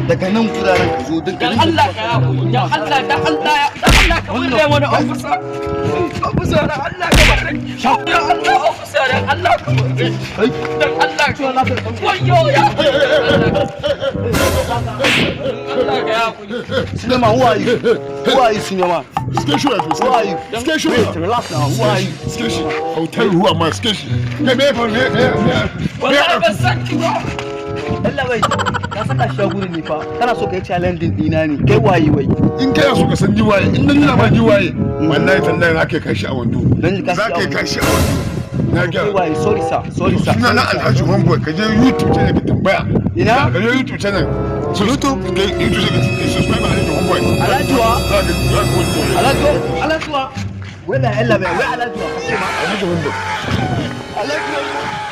daga nan guraren ka zo daga dan Allah ka ya ku dan Allah ka bude mana officer dan Allah ka bare dan Allah officer dan Allah ka bare dan Allah ka wayo ya Allah ka ya ku Sinema, who are you? Who are you, Sinema? Station, Who are you? Station. Wait, relax now. Who are you? Station. I'll tell you who am I. Station. wallahi ban san ki ba Allah bai, ka saka shi a gurin ne fa. Kana so ka yi challenging dina ne. Kai waye wai? In kai so ka san giwaye, in nan yana ba giwaye, wallahi tallahi za ka kai shi a wando. Za ka kai shi a wando. Na ga. Kai waye? Sorry sir. Suna na Alhaji Homeboy, ka je YouTube channel ka tambaya. Ina? Ka je YouTube channel. YouTube channel ka subscribe Alhaji Homeboy. Alhaji wa? Za ka Alhaji wa? Wai la Allah bai, wai Alhaji wa? Alhaji Homeboy. Alhaji wa?